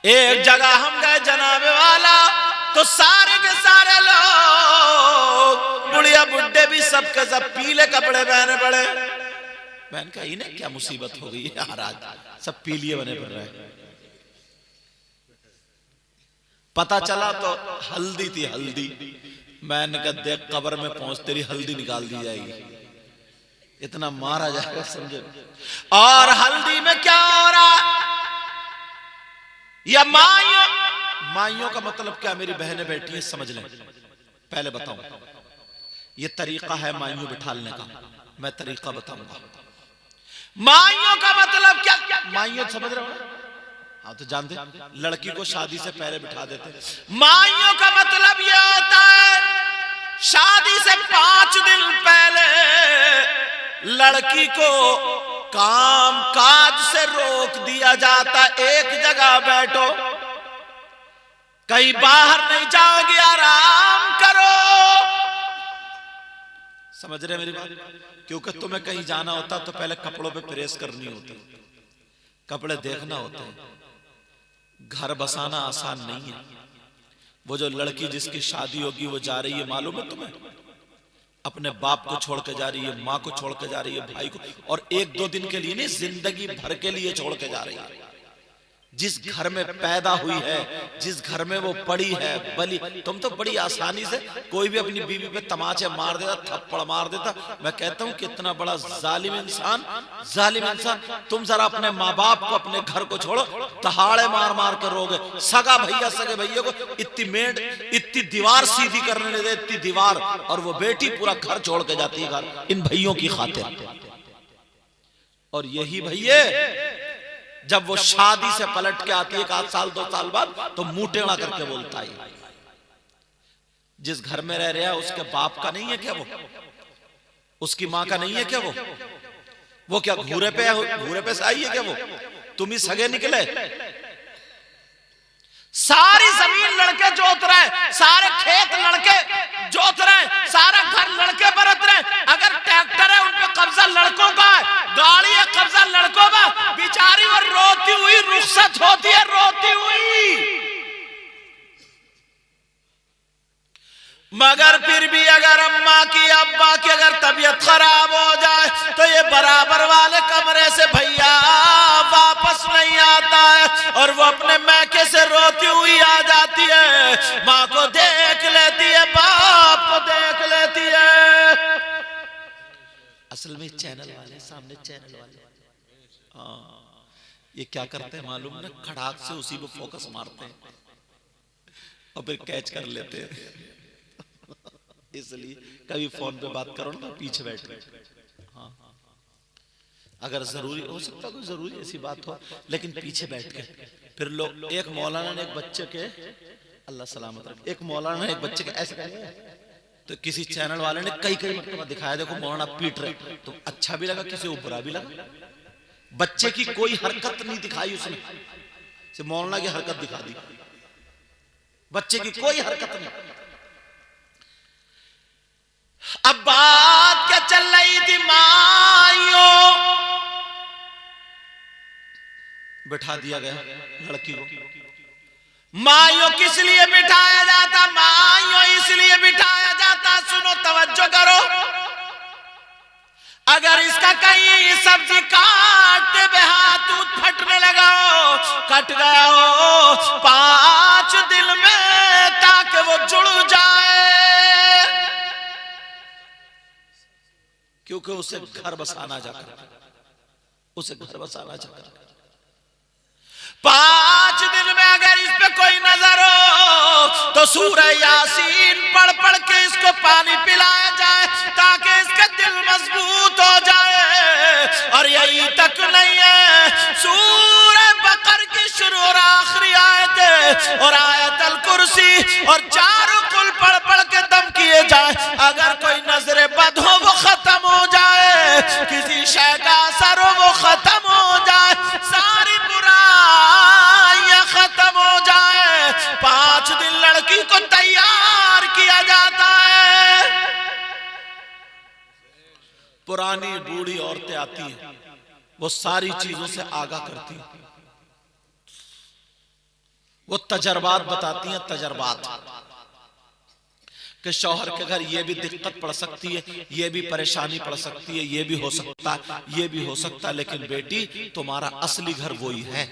एक जगह हम गए जनाबे वाला, तो सारे के सारे लोग बुढ़िया बुड्ढे भी सबके सब पीले कपड़े पहने पड़े। मैंने कहा इन्हें क्या मुसीबत हो गई यार, आज सब पीलिए बने पड़ रहे हैं। पता चला तो हल्दी थी, हल्दी। मैंने कहा देख कब्र में पहुंच तेरी हल्दी निकाल दी जाएगी, इतना मारा जाएगा समझे। और हल्दी में क्या हो रहा, या माइयों, माइयों का मतलब क्या, मेरी बहनें बैठी हैं समझ लें। पहले बताऊं ये तरीका है माइयों बिठालने का, मैं तरीका बताऊंगा। माइयों का मतलब क्या, माइयों समझ रहे हो? हाँ तो जानते, लड़की को शादी से पहले बिठा देते। माइयों का मतलब यह होता है शादी से 5 दिन पहले लड़की को काम काज से रोक दिया जाता, एक जगह बैठो, कहीं बाहर नहीं जाओगे, आराम करो। समझ रहे मेरी बात? क्योंकि तुम्हें कहीं जाना होता तो पहले कपड़ों पे प्रेस करनी होती, कपड़े देखना होते हैं। घर बसाना आसान नहीं है। वो जो लड़की जिसकी शादी होगी वो जा रही है, मालूम है तुम्हें, अपने बाप को छोड़ के जा रही है, माँ को छोड़ के जा रही है, भाई को, और 1-2 दिन के लिए नहीं, जिंदगी भर के लिए छोड़ के जा रही है। जिस घर में पैदा हुई है, जिस घर में वो पड़ी है बली, तुम तो बड़ी आसानी से कोई भी अपनी बीवी पे तमाचे मार देता, थप्पड़ मार देता। मैं कहता हूं कितना बड़ा जालिम इंसान, जालिम इंसान। तुम जरा अपने माँ बाप को, अपने घर को छोड़ो, दहाड़े मार मार कर रोगे। सगा भैया सगे भैया को इतनी दीवार सीधी करने नहीं दे, इतनी दीवार, और वो बेटी पूरा घर छोड़ के जाती है घर इन भैयों की खातिर। और यही भैया जब वो शादी से पलट के आती है 1 साल 2 साल बाद, तो मुंह टेढ़ा करके बोलता है जिस घर में रह रहा है उसके बाप का नहीं है क्या वो, उसकी मां का नहीं है क्या वो क्या घूरे पे से आई है क्या वो, तुम ही सगे निकले। सारी जमीन लड़के जोत रहे, सारे खेत लड़के जोत रहे, सारा घर लड़के बरत रहे। अगर ट्रैक्टर है उन पे कब्जा लड़कों का है, गाड़ी है कब्जा लड़कों का। बेचारी वो रोती हुई रुखसत होती है, रोती हुई। मगर फिर भी अगर अम्मा की अब्बा की अगर तबीयत खराब हो जाए तो ये बराबर वाले कमरे से भैया वापस नहीं आता है, और वो अपने मैके से रोती हुई आ जाती है, माँ को देख लेती है, बाप को देख लेती है। असल में चैनल वाले, सामने चैनल वाले ये क्या करते हैं मालूम ना, खड़ाक से उसी पे फोकस मारते हैं और फिर कैच कर लेते हैं। इसलिए कभी फोन पे बात करो ना पीछे बैठ के, हाँ अगर जरूरी हो सकता कोई जरूरी ऐसी बात हो, लेकिन पीछे बैठ के फिर लोग। एक मौलाना ने एक बच्चे के, अल्लाह सलामत रखे, एक मौलाना ने एक बच्चे के ऐसे कहा, तो किसी चैनल वाले ने कई मरतबा दिखाया, देखो मौलाना पीट रहे, तो अच्छा भी लगा, किसी को बुरा भी लगा। बच्चे की कोई हरकत नहीं दिखाई उसने, सिर्फ मौलाना की हरकत दिखा दी, बच्चे की कोई हरकत नहीं। अब बात क्या चल रही थी, माइयों बिठा दिया गया लड़की को। माइयों किस लिए बिठाया जाता, माइयों इसलिए बिठाया जाता, सुनो तवज्जो करो। अगर इसका कहीं सब्जी काटते पे हाथ फटने लगा हो, कट गया हो 5 दिन में, ताकि वो जुड़ जाए, क्योंकि उसे घर बसाना जाकर, उसे घर बसाना जाकर 5 दिन में अगर इस पे कोई नजर हो तो सूरह यासीन पढ़ पढ़ के इसको पानी पिलाया जाए, ताकि इसका दिल मजबूत हो जाए। और यही तक नहीं है, सूरह बकर की शुरू और आखिरी आयत और आयतल कुर्सी और 4 कुल पढ़ पढ़ के दम किए जाए। अगर कोई नजरे बद हो वो खत्म हो जाए, किसी शय का असर हो वो खत्म हो जाए, सारी बुराइयां खत्म हो जाए। 5 दिन लड़की को तैयार किया जाता है। पुरानी बूढ़ी औरतें आती हैं, वो सारी चीजों से आगाह करती हैं। वो तजर्बात बताती हैं, तजर्बात कि शौहर के घर ये भी दिक्कत पड़ सकती है, ये भी परेशानी पड़ सकती है, ये भी हो सकता है, ये भी हो सकता है, लेकिन बेटी तुम्हारा असली घर वही है,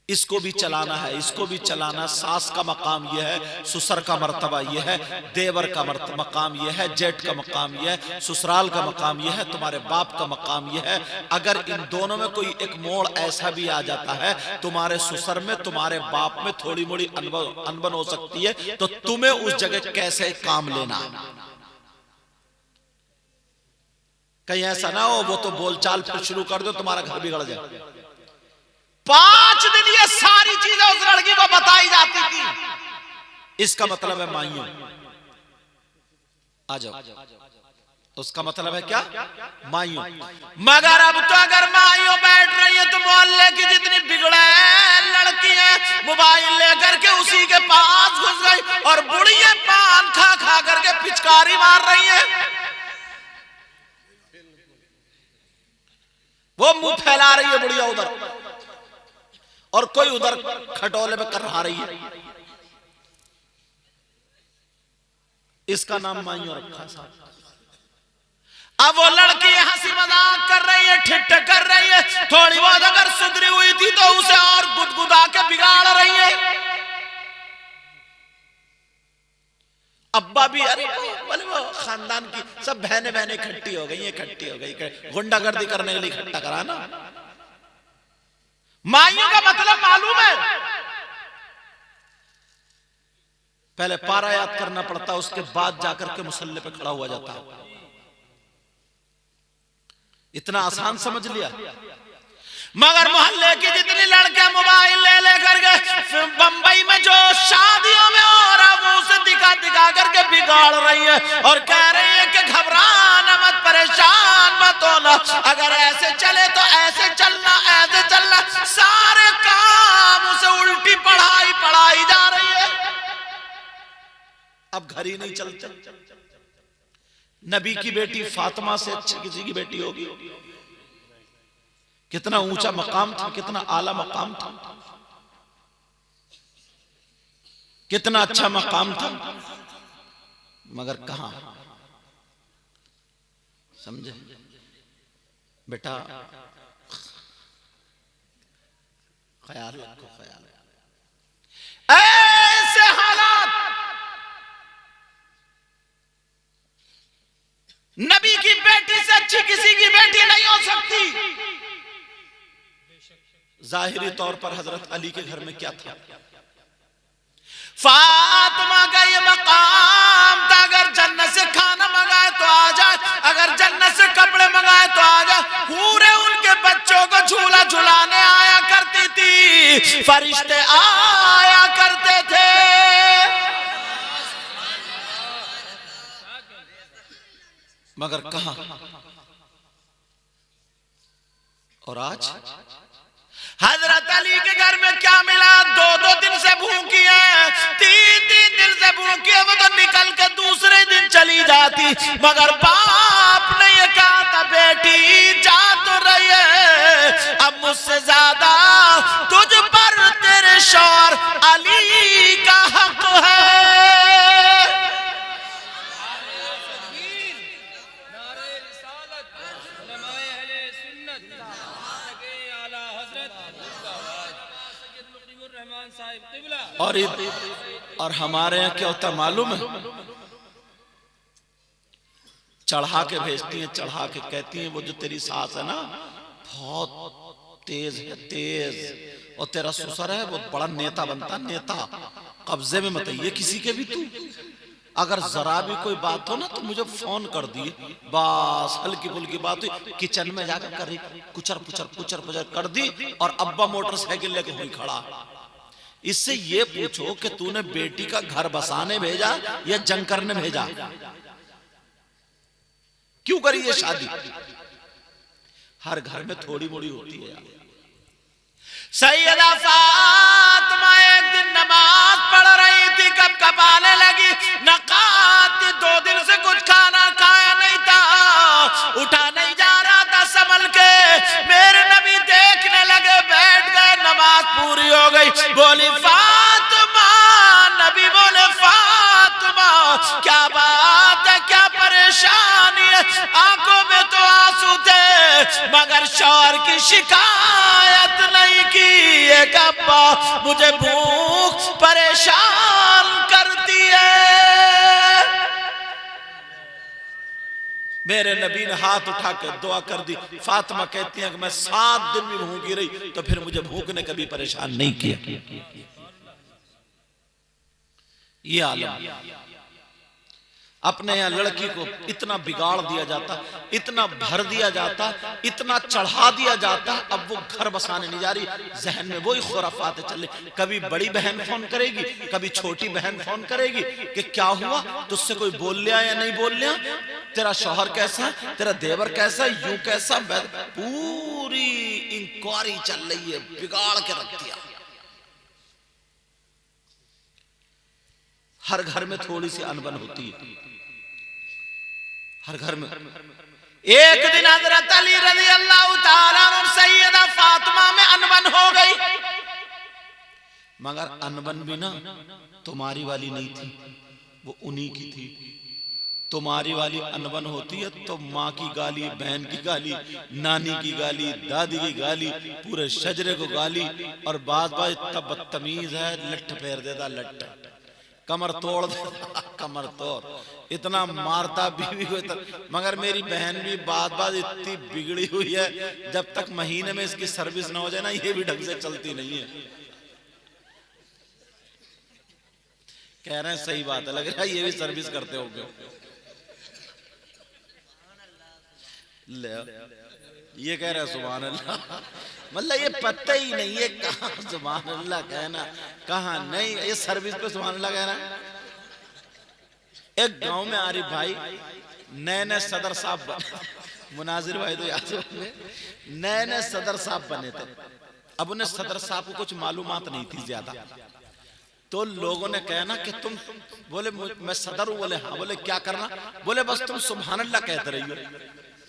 इसको भी चलाना है, इसको भी चलाना। सास का मकाम यह है, ससुर का मर्तबा यह है, देवर का मकाम यह है, जेठ का मकाम यह है, ससुराल का मकाम यह है, तुम्हारे बाप का मकाम यह है। अगर इन दोनों में कोई एक मोड़ ऐसा भी आ जाता है, तुम्हारे ससुर में तुम्हारे बाप में थोड़ी मोड़ी अनबन हो सकती है, तो तुम्हें उस जगह कैसे काम लेना। कहीं ऐसा ना हो वो तो बोलचाल फिर शुरू कर दो, तुम्हारा घर बिगड़ जाए। 5 दिन ये सारी चीजें उस लड़की को बताई जाती थी। इसका मतलब है माइयों, आ जाओ, उसका मतलब है क्या, माइयों। मगर अब तो अगर माइयों बैठ रही है तो मोहल्ले की जितनी बिगड़े लड़की है मोबाइल लेकर के उसी के पास घुस गई और बुढ़िया पान खा खा करके पिचकारी मार रही है। वो मुंह फैला रही है बुढ़िया उधर और कोई उधर खटोले में कर रहा रही है। इसका नाम माइयों रखा है। अब वो लड़की हंसी मजाक कर रही है, ठिठ कर रही है, थोड़ी बहुत अगर सुधरी हुई थी तो उसे और गुदगुदा के बिगाड़ रही है। अब्बा भी अरे बोले वो खानदान की सब बहने बहने इकट्ठी हो गई, इकट्ठी हो गई, गुंडागर्दी करने के लिए इकट्ठा करा ना। माइयों का मतलब मालूम है, पहले पारा याद करना पड़ता, उसके बाद जाकर के मुसल्ले पे खड़ा हुआ जाता है। इतना आसान समझ लिया। मगर मोहल्ले की जितनी लड़के मोबाइल ले लेकर के बंबई में जो शादियों में हो रहा वो उसे दिखा दिखा करके बिगाड़ रही है और कह रही है कि घबराना मत, परेशान मत होना, अगर ऐसे चले तो ऐसे चलना, ऐसे चलना। सारे काम उसे उल्टी पढ़ाई जा रही है। अब घर ही नहीं चलते। नबी की बेटी फातिमा से अच्छी किसी की बेटी होगी? कितना ऊंचा मकाम था, कितना आला मकाम था, कितना अच्छा मकाम था, मगर कहां। समझे बेटा, ख्याल रखो, ख्याल। ऐसे हालात नबी की बेटी से अच्छी किसी की बेटी नहीं हो सकती। जाहिरी तौर पर हजरत अली के घर में क्या था? फातिमा का ये मकाम था, अगर जन्नत से खाना मंगाए तो आ जाए, अगर जन्नत से कपड़े मंगाए तो आ जाए। पूरे उनके बच्चों को झूला झुलाने आया करती थी, फरिश्ते आया करते थे। मगर कहां? और आज हजरत अली के घर में क्या मिला? 2-2 दिन से भूखी है, 3-3 दिन से भूखी है। वो तो निकल के दूसरे दिन चली जाती, मगर बाप ने ये कहा था बेटी जा तो रही है, अब मुझसे ज्यादा तुझ पर तेरे शौहर अली का हक है। और हमारे यहाँ क्या होता मालूम है? चढ़ा के भेजती हैं, चढ़ा के कहती हैं वो जो तेरी सास है ना बहुत तेज है, तेज, और तेरा ससुर है वो बड़ा नेता बनता, नेता, कब्जे में मत ये किसी के भी। तू अगर जरा भी कोई बात हो ना तो मुझे फोन कर दिए, बस हल्की फुल्की बात हुई, किचन में जाकर कर कुचर पुचर कर दी और अब्बा मोटरसाइकिल लेके हुई खड़ा। इससे ये पूछो कि तूने बेटी का घर बसाने भेजा या जंग करने भेजा? क्यों करी ये शादी? हर घर में थोड़ी मोड़ी होती है यार। सैयदा फातिमा एक दिन नमाज पढ़ रही थी, कब कपाने लगी, नकाती 2 दिन से कुछ खाना खाया नहीं था, उठा नहीं जा रहा था संभल के। मेरे नबी देखने लगे, बैठ गए, नमाज पूरी हो गई। बोली फातिमा, नबी बोले फातिमा क्या बात है, क्या परेशानी है? आंखों में तो आंसू थे मगर शौहर की शिकायत नहीं की। एक अब्बा मुझे भूख परेशान करती है। मेरे नबी ने हाथ उठा कर दुआ कर दी। फातिमा कहती है कि मैं 7 दिन भी भूखी रही तो फिर मुझे भूख ने कभी परेशान नहीं किया। ये आलम। अपने यहां लड़की को इतना बिगाड़ दिया जाता, इतना भर दिया जाता, इतना चढ़ा दिया जाता, अब वो घर बसाने नहीं जा रही। जहन में वही खुराफात चल रही। कभी बड़ी बहन फोन करेगी, कभी छोटी बहन फोन करेगी कि क्या हुआ, तुझसे कोई बोल लिया या नहीं बोल लिया, तेरा शौहर कैसा है, तेरा देवर कैसा है, यूं कैसा। पूरी इंक्वायरी चल रही है, बिगाड़ के रख दिया। हर घर में थोड़ी सी अनबन होती है, हर घर में। एक दिन हजरत अली रज़ी अल्लाह ताला और सैयदा फातिमा में अनबन हो गई, मगर अनबन भी ना तुम्हारी वाली नहीं थी, वो उन्हीं की थी। तुम्हारी वाली अनबन होती है तो माँ की गाली, बहन की गाली, नानी की गाली, दादी की गाली, पूरे शजरे को गाली, और बात इतना बदतमीज है, लठ फेर देता, लठ कमर तोड़ देता, कमर तोड़, इतना मारता बीवी को इतना। मगर मेरी बहन भी बात इतनी बिगड़ी हुई है, जब तक महीने में इसकी सर्विस ना हो जाए ना, ये भी ढंग से चलती नहीं है। कह रहे हैं सही बात है, लग रहा है ये भी सर्विस करते होंगे। ले ये कह रहे हैं सुभान अल्लाह, मतलब ये पता ही नहीं है कहाँ सुभान अल्लाह कहना, कहाँ नहीं। ये सर्विस पे सुभान अल्लाह कहना है। एक गांव में आरिफ भाई नए नए सदर साहब बने, मुनाजिर भाई तो याद होंगे, नए नए सदर साहब बने थे। अब उन्हें सदर साहब को कुछ मालूमात नहीं थी ज्यादा, तो लोगों ने कहा ना कि तुम, बोले मैं सदर हूं, बोले हाँ, बोले क्या करना, बोले बस तुम सुभान अल्लाह कहते रहियो,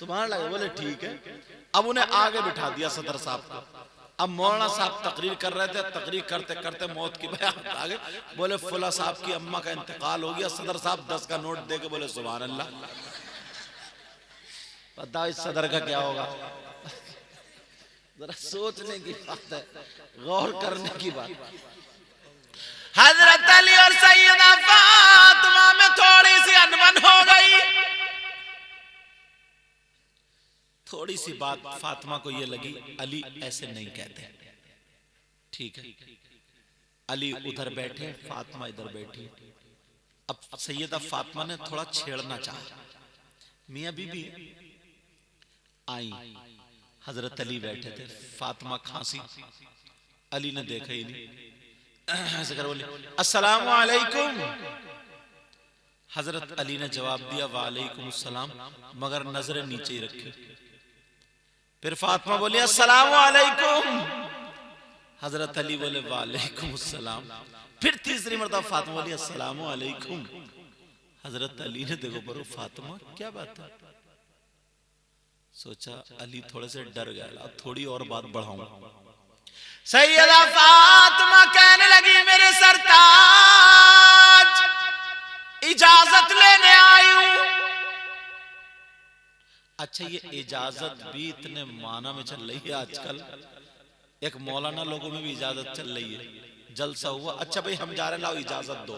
सुभान अल्लाह, बोले ठीक है। अब उन्हें आगे बिठा दिया सदर साहब को। अब मौलाना साहब तकरीर कर रहे थे, तकरीर करते करते मौत की बयान आ गई। बोले फुला साहब की अम्मा का इंतकाल हो गया। सदर साहब 10 का नोट दे के बोले सुभान अल्लाह। पता इस सदर का क्या होगा? जरा सोचने की बात है, गौर करने की बात। हजरत अली और सैयदा फातिमा में थोड़ी सी अनबन हो गई। थोड़ी सी बात फातिमा को ये लगी, अली ऐसे नहीं कहते, ठीक है। अली उधर बैठे, फातिमा इधर बैठी। अब सैयदा फातिमा ने थोड़ा छेड़ना चाहा। मियां बीबी आई, हजरत अली बैठे थे, फातिमा खांसी, अली ने देखा ही नहीं, ऐसे कर बोले अस्सलाम वालेकुम। हजरत अली ने जवाब दिया वालेकुम सलाम, मगर नजरें नीचे ही रखी। फिर फातिमा बोली अस्सलाम वालेकुम। हजरत अली बोले वालेकुम सलाम। फिर तीसरी मर्तबा फातिमा बोली अस्सलाम वालेकुम। हजरत अली ने देखो बरो फातिमा क्या बात है, सोचा अली थोड़े से डर गया, थोड़ी और बात बढ़ाऊंगा। सैयदा फातिमा कहने लगी मेरे सरताज इजाजत लेने आई हूं। अच्छा ये इजाजत भी इतने माना में चल रही है आजकल, एक मौलाना लोगों में भी इजाजत चल रही है। जलसा हुआ, अच्छा भाई हम जा रहे हैं, लाओ इजाजत दो।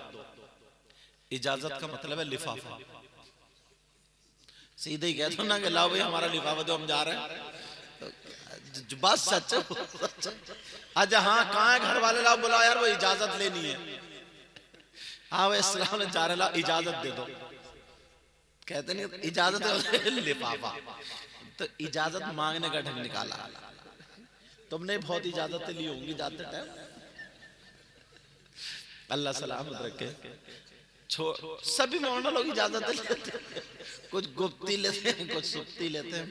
इजाजत का मतलब है लिफाफा। सीधे ही कहते हो ना कि लाओ भाई हमारा लिफाफा दो, हम जा रहे हैं, बस सच। अच्छा हाँ कहाँ है घर वाले, लाओ बुलाओ यार, वो इजाजत लेनी है। हाँ भाई इस्लाम ने जा रहे, लाओ इजाजत दे दो। कहते नहीं इजाजत लिफाफा, तो इजाजत मांगने का ढंग निकाला। तुमने बहुत इजाजतें ली होंगी जाते टाइम, अल्लाह सलामत रखे। सभी मौलाना लोग इजाजत लेते हैं, कुछ गुप्ती लेते हैं, कुछ सुप्ती लेते हैं।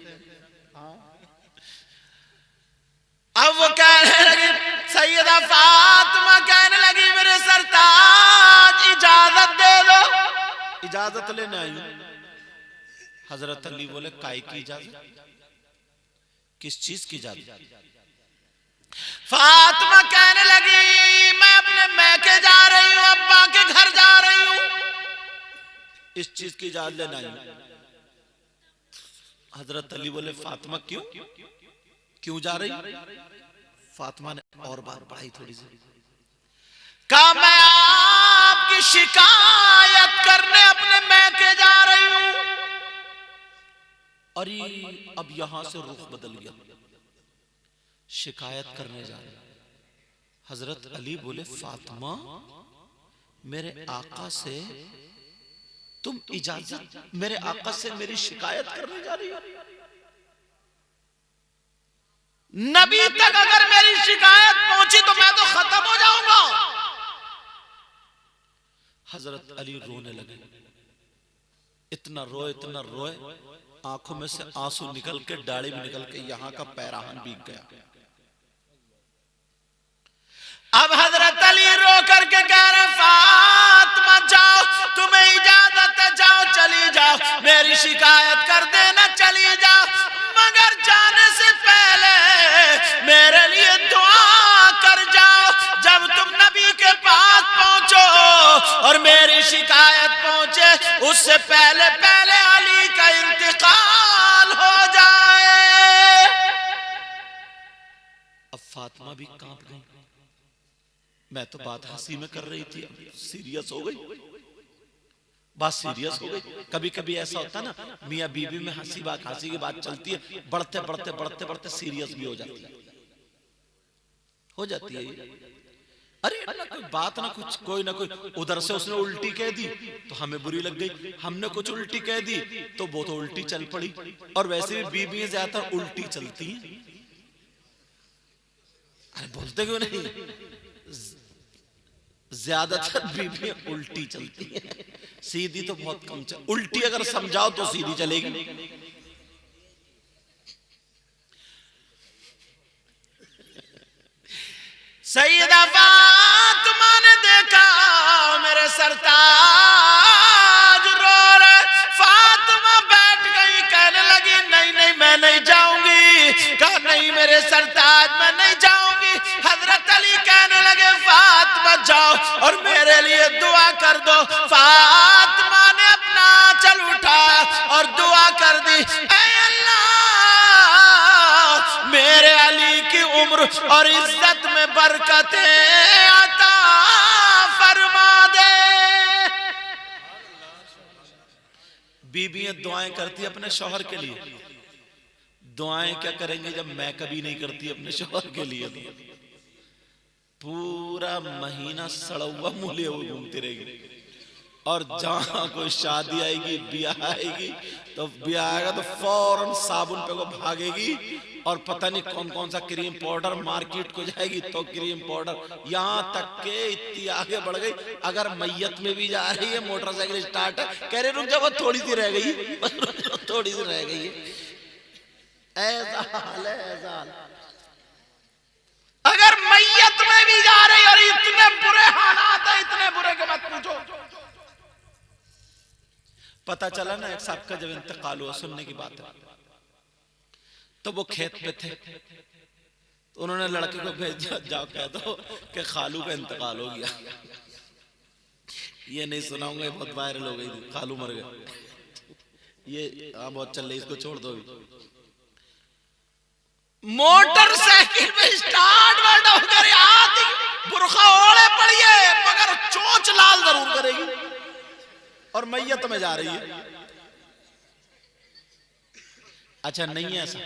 अब वो कहने लगी, सैयदा फातिमा कहने लगी मेरे सरताज इजाजत दे दो। इजाजत लेने आई। हजरत अली बोले काय की इजाजत, किस चीज की इजाजत? फातिमा कहने लगी किस चीज की इजाजत लेना आई? हजरत अली बोले फातिमा क्यों क्यों जा रही? फातिमा ने और बात बढ़ाई थोड़ी सी, कहा मैं आपकी शिकायत करने अपने मैके जा रही हूं। अरे अब यहां से रुख बदल गया, शिकायत करने जा रहे। हजरत अली बोले फातिमा मेरे आका से तुम इजाजत, मेरे आका से मेरी शिकायत करने जा रही हो? नबी तक अगर मेरी शिकायत पहुंची तो मैं तो खत्म हो जाऊंगा। हजरत अली रोने लगे, इतना रोए आंखों में से आंसू निकल के दाढ़ी में निकल के यहां का पैराहन भीग गया। अब हजरत अली रो करके कह रहे फातिमा जाओ, तुम्हें इजाजत है, जाओ चली जाओ, मेरी शिकायत कर देना, चली जाओ, मगर जाने से पहले मेरे लिए दुआ कर जाओ। जब तुम नबी के पास पहुंचो और मेरी शिकायत पहुंचे उससे पहले पहले अली का इंतकाल हो जाए। अब फातिमा भी कांप गई, मैं तो बात हंसी में कर रही थी, सीरियस हो गई, बात सीरियस हो गई। कभी कभी ऐसा होता है ना, मियां बीवी में हंसी की बात चलती है, बढ़ते बढ़ते बढ़ते बढ़ते सीरियस भी हो जाती है अरे ना कोई बात ना कुछ, कोई ना कोई, उधर से उसने उल्टी कह दी तो हमें बुरी लग गई, हमने कुछ उल्टी कह दी तो वो तो उल्टी चल पड़ी। और वैसे भी बीवियां ज्यादातर उल्टी चलती हैं। अरे बोलते क्यों नहीं, ज्यादातर बीवियां उल्टी चलती हैं, सीधी तो बहुत कम चल, उल्टी अगर समझाओ तो सीधी चलेगी। सैयदा फातिमा ने देखा मेरे सरताज रो रहे, फातिमा बैठ गई, कहने लगी नहीं मैं नहीं जाऊंगी। कहा नहीं मेरे सरताज मैं नहीं जाऊंगी। हजरत अली कहने लगे फातिमा जाओ और मेरे लिए दुआ कर दो। फातिमा ने अपना आंचल उठाया और दुआ कर दी, ऐ अल्लाह मेरे अली की उम्र और इज्जत में बरकतें अता फरमा दे। बीबियां दुआएं करती अपने शौहर के लिए, दुआएं क्या करेंगे जब मैं कभी नहीं करती अपने शौहर के लिए? पूरा महीना सड़ा हुआ मुंह लिए हुए घूमती रहेगी, और जहां कोई शादी आएगी, ब्याह आएगी, तो ब्याह आएगा तो फौरन साबुन पे को भागेगी और पता नहीं कौन कौन सा क्रीम पाउडर, मार्केट को जाएगी तो क्रीम पाउडर, यहां तक के इतनी आगे बढ़ गई अगर मैयत में भी जा रही है, मोटरसाइकिल स्टार्ट है, कह रहे रुक जाओ थोड़ी सी रह गई थोड़ी सी रह गई है। ऐसा हाल है, ऐसा हाल। अगर मैयत में भी जा रही और इतने बुरे हालात है, इतने बुरे के मत पूछो। पता चला ना एक साहब का जब इंतकाल हुआ, सुनने की बात है, तो वो खेत पे थे, तो उन्होंने लड़के को भेजा, जाओ कह दो कि खालू का इंतकाल हो गया। ये नहीं सुनाऊंगा, बहुत वायरल हो गई, खालू मर गए, ये बहुत चल रही, इसको छोड़ दो। मोटरसाइकिल पे स्टार्ट होकर आती, बुरखा ओढ़े पड़ी है मगर चोंच लाल जरूर करेगी, और मैयत में जा रही है। अच्छा नहीं है ऐसा,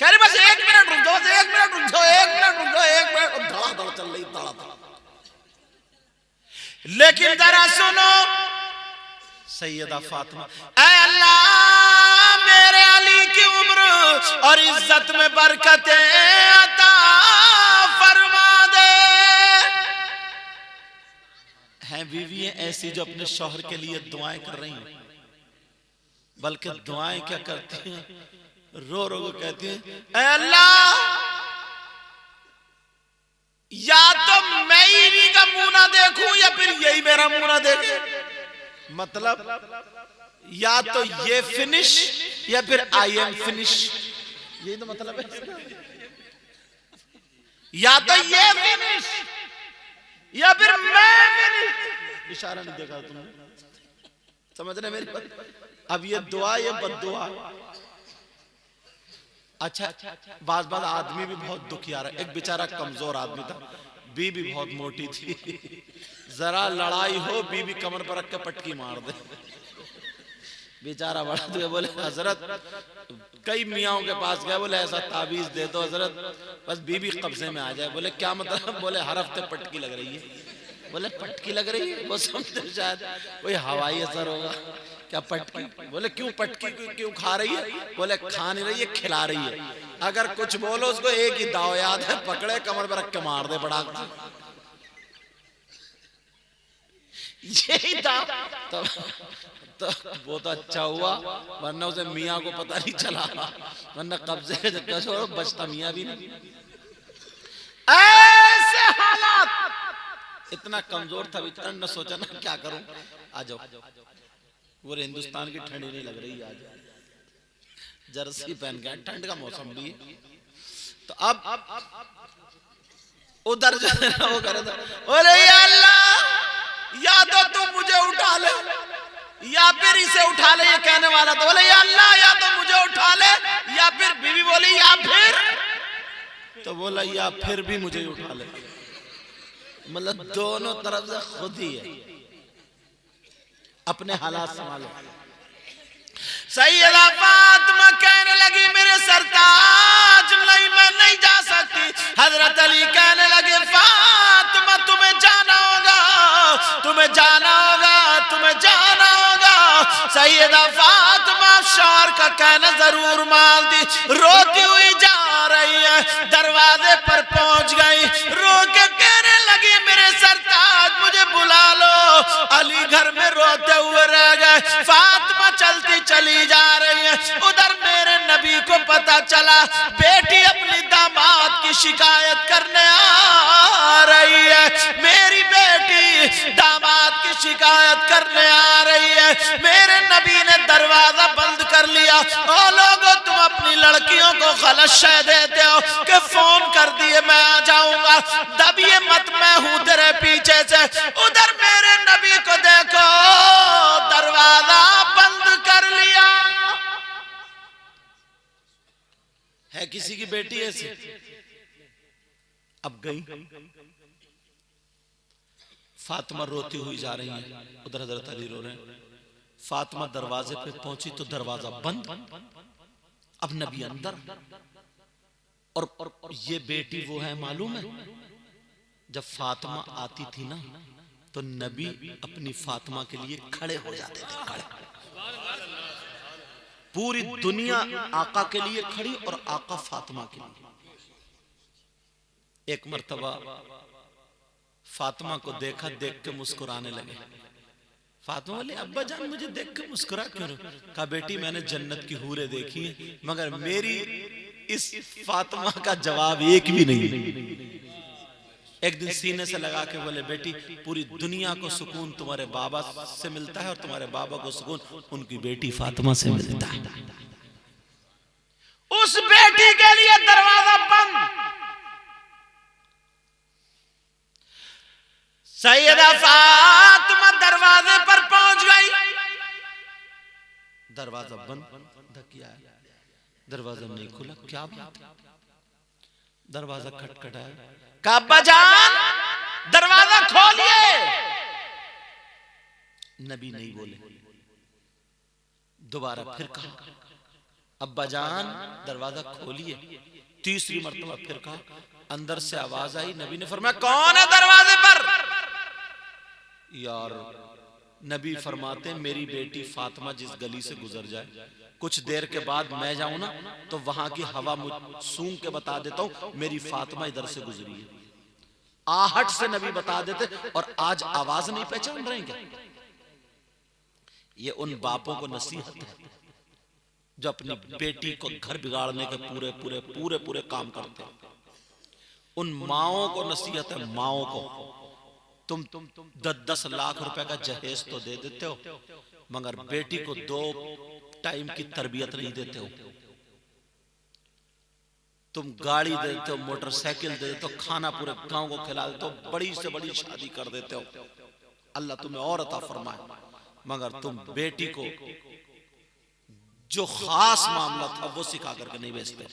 कह रहे बस 1 मिनट रुक जाओ, 1 मिनट रुक जाओ, 1 मिनट रुक जाओ, 1 मिनट, धड़ाधड़ चल रही, धड़ाधड़। लेकिन जरा सुनो सैयदा फातिमा, ऐ अल्लाह मेरे अली की उम्र और इज्जत में बरकतें अता फरमा दे। हैं बीवियां ऐसी जो अपने शौहर के लिए दुआएं कर रही हैं, बल्कि दुआएं क्या करती हैं, रो रो को कहती हैं, ऐ अल्लाह या तो मैं ही का मुंह ना देखूं या फिर यही मेरा मुंह ना देखे। मतलब या तो ये फिनिश या फिर आई एम फिनिश, यही तो मतलब है। या तो ये फिनिश या फिर मैं फिनिश। इशारा नहीं देखा तुमने? समझ रहे मेरी बात? अब ये दुआ ये बद्दुआ। अच्छा, बाज बाज आदमी भी बहुत दुखिया रहा। एक बेचारा कमजोर आदमी था, बीबी बहुत मोटी थी, जरा लड़ाई हो बीबी कमर पर रख के पटकी मार दे। बेचारा बड़ा तो बोले हजरत, कई मियाओं के पास गए, बोले ऐसा ताबीज दे दो हजरत बस बीबी कब्जे में आ जाए। बोले क्या मतलब? बोले हर हफ्ते पटकी लग रही है। बोले पटकी लग रही है? वो समझे शायद कोई हवाई असर होगा। क्या पटकी? बोले क्यों पटकी क्यों खा रही है? बोले खा नहीं रही है, खिला रही है। अगर कुछ बोलो उसको एक ही दाव याद है, पकड़े कमर पर रख के मार दे बड़ा। यही था तो वो तो अच्छा हुआ, वरना उसे मियाँ को पता नहीं चला, वरना कब्जे के चक्कर छोड़ो बचता मियाँ भी नहीं। ऐसे हालात, इतना कमजोर था, इतना न सोचा ना क्या करूं। आ जाओ, पूरे हिंदुस्तान की ठंडी नहीं लग रही आज, जर्सी पहन के, ठंड का मौसम भी है। तो अब उधर जो है ना वो करे था, बोले या अल्लाह या तो तुम मुझे उठा ले या फिर इसे उठा ले। ये कहने वाला तो बोले या अल्लाह या तो मुझे उठा ले या फिर बीवी बोली या फिर, तो बोला या फिर भी मुझे उठा ले। मतलब दोनों तरफ से खुद ही है, अपने हालात संभालो। सैयदा फातिमा कहने लगी मेरे सरताज नहीं, मैं नहीं जा सकती। हजरत अली कहने लगे फातिमा तुम्हें जाना होगा, तुम्हें जाना होगा, तुम्हें जाना होगा। सैयदा फातिमा शौहर का कहना जरूर मानती, रोती हुई जा रही है, दरवाजे पर पहुंच गई, रो के कहने लगी मेरे सरताज मुझे बुला लो। अली घर में रोते हुए रह गए, फातिमा चलती चली जा रही है। उधर मेरे नबी को पता चला बेटी अपनी दामाद की शिकायत करने आ रही है, मेरी बेटी दामाद की शिकायत करने आ रही है। मेरे नबी ने दरवाजा बंद कर लिया। ओ लोगों तुम अपनी लड़कियों को गलत शय देते हो कि फोन कर दिए मैं आ जाऊंगा, दबिए मत मैं हूं तेरे पीछे से। उधर मेरे नबी को देखो दरवाजा बंद कर लिया है। किसी की बेटी ऐसी अब गई, फातिमा रोती हुई जा रही है, उधर हजरत अली रो रहे हैं। फातिमा दरवाजे पे पहुंची तो दरवाजा बंद, अब नबी अंदर। और ये बेटी वो है मालूम है, जब फातिमा आती थी ना तो नबी अपनी फातिमा के लिए खड़े हो जाते थे, खड़े। पूरी दुनिया आका के लिए खड़ी और आका फातिमा के लिए। एक मर्तबा फातिमा को देखा, देख के मुस्कुराने लगे। फातिमा बोले अब्बा जान मुझे देख के मुस्कुरा क्यों रहे? कहा बेटी मैंने जन्नत की हूरें देखी है, मगर मेरी इस फातिमा का जवाब एक भी नहीं। एक दिन सीने से लगा के बोले बेटी पूरी दुनिया को सुकून तुम्हारे बाबा से मिलता है और तुम्हारे बाबा को सुकून उनकी बेटी फातिमा से मिलता है। उस बेटी के लिए दरवाजा बंद। सैयदा फातिमा दरवाजे पर पहुंच गई, दरवाजा बंद, धकिया, दरवाजा नहीं खुला। क्या बात? दरवाजा खटखटाया, कहा अब्बा जान दरवाजा खोलिए। नबी नहीं बोले। दोबारा फिर कहा अब्बा जान दरवाजा खोलिए। तीसरी मर्तबा फिर कहा, अंदर से आवाज आई। नबी ने फरमाया कौन है दरवाजे पर? यार नबी फरमाते मेरी बेटी फातिमा जिस गली से गुजर जाए, कुछ देर के बाद मैं जाऊं ना तो वहां की हवा सूंघ के बता देता हूं मेरी फातिमा इधर से गुजरी है। आहट से नबी बता देते, और आज आवाज नहीं पहचान रहे क्या? ये उन बापों को नसीहत है जो अपनी बेटी को घर बिगाड़ने के पूरे पूरे पूरे पूरे काम करते हैं। उन माओं को नसीहत है, माओं को। तुम 10-10 लाख रुपए का जहेज तो दे देते हो, मगर बेटी को 2 टाइम की तरबियत नहीं देते हो। तुम गाड़ी दे देते हो, मोटरसाइकिल दे देते हो, खाना पूरे गांव को खिला देते हो, बड़ी से बड़ी शादी कर देते हो। अल्लाह तुम्हें और अता फरमाए। मगर तुम बेटी को जो खास मामला था वो सिखा करके नहीं भेजते।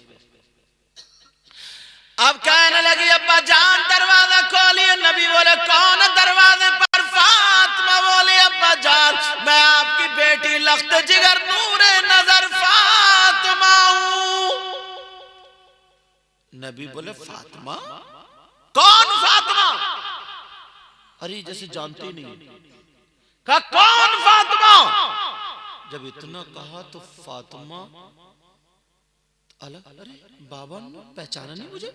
अब कहने लगी अब्बा जान दरवाजा खोलिए। नबी बोले कौन दरवाजे पर? फातिमा बोली अब्बा जान मैं आपकी बेटी लख्त जिगर नूरे नजर फातिमा हूं। नबी बोले फातिमा? कौन फातिमा? अरे जैसे जानते ही नहीं। कहा कौन फातिमा? जब इतना कहा तो फातिमा अलग, अरे बाबा ने पहचाना नहीं मुझे?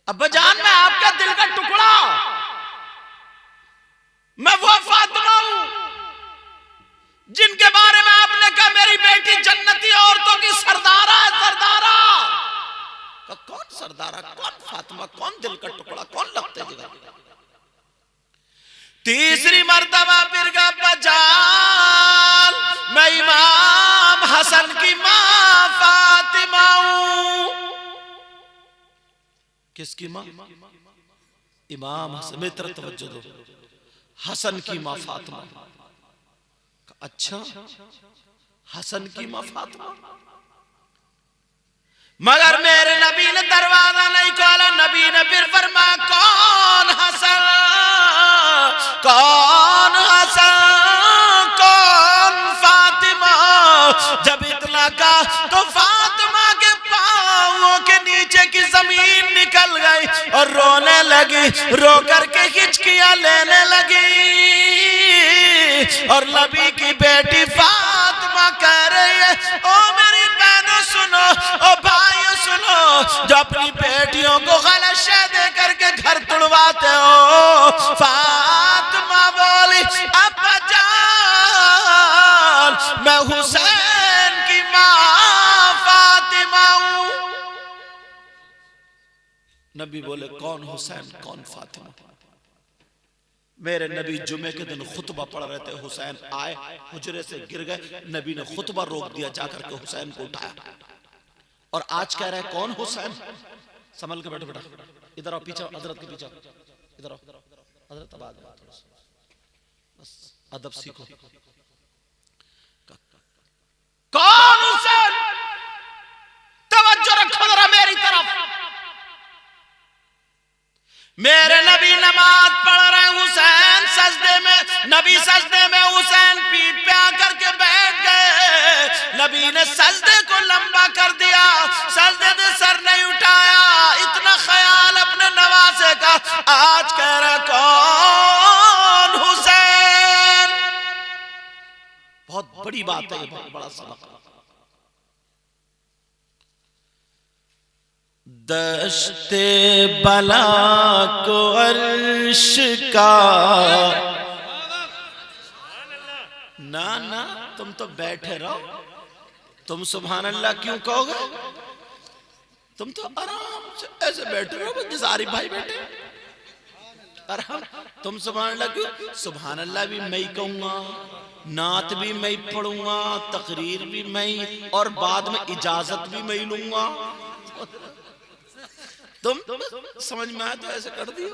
अब्बा जान मैं आपका दिल का टुकड़ा, मैं वो फातिमा हूं जिनके बारे में आपने कहा मेरी बेटी जन्नती औरतों की सरदारा है, सरदारा। कौन सरदारा, कौन फातिमा, कौन दिल का टुकड़ा, कौन लगता है जगह? तीसरी मर्तबा फिर का बजाल मैं इमाम हसन की मां फातिमा हूं। किसकी मां? इमाम हसन। मित्र तवज्जो दो, हसन की मां फातिमा। अच्छा हसन की मां फातिमा? मगर मेरे नबी ने दरवाजा नहीं खोला। नबी ने फिर फरमाया कौन हसन, कौन हसन, कौन फातिमा? जब इतना कहा तो फातिमा के पांवों के नीचे की जमीन निकल गई और रोने लगी, रो करके हिचकियां लेने लगी। और नबी की बेटी फातिमा कह रही है ओ मेरी बहनों सुनो, ओ भाइयों सुनो, जो अपनी बेटियों को गलत शय दे करके घर तुड़वाते हो। फातिमा बोली अब्बा जान मैं हुसैन की मां फातिमा हूं। नबी बोले कौन हुसैन, कौन फातिमा? मेरे नबी जुमे के दिन खुतबा पढ़ रहे थे, हुसैन आए हुजरे से गिर गए। नबी ने खुतबा रोक दिया, जाकर के हुसैन को उठाया। और आज कह रहे हैं कौन हुसैन? संभल के बैठो बेटा, इधर आओ, पीछे हजरत के पीछे, इधर आओ हजरत, आवाज बस अदब सीखो। कौन हुसैन? तवज्जो रखो जरा मेरी तरफ। मेरे नबी नमाज पढ़ रहे, हुसैन सजदे में, नबी सजदे में, हुसैन पीठ पे आकर के बैठ गए। नबी ने सजदे को लंबा कर दिया, सजदे से सर नहीं उठाया। इतना ख्याल अपने नवासे का। आज कह रहा कौन हुसैन? बहुत बड़ी बात है, बहुत बड़ा सबक। दश्ते बला को अर्श का ना ना, तुम तो बैठे रहो। तुम सुभान अल्लाह क्यों कहोगे? तुम तो आराम से ऐसे बैठे रहो जैसे आरिफ भाई बैठे आराम। तुम सुभान अल्लाह क्यों? सुभान अल्लाह भी मैं ही कहूंगा, नात भी मैं ही पढ़ूंगा, तकरीर भी मैं ही, और बाद में इजाजत भी मैं ही लूंगा। तुम समझ में आया तो ऐसे कर दियो।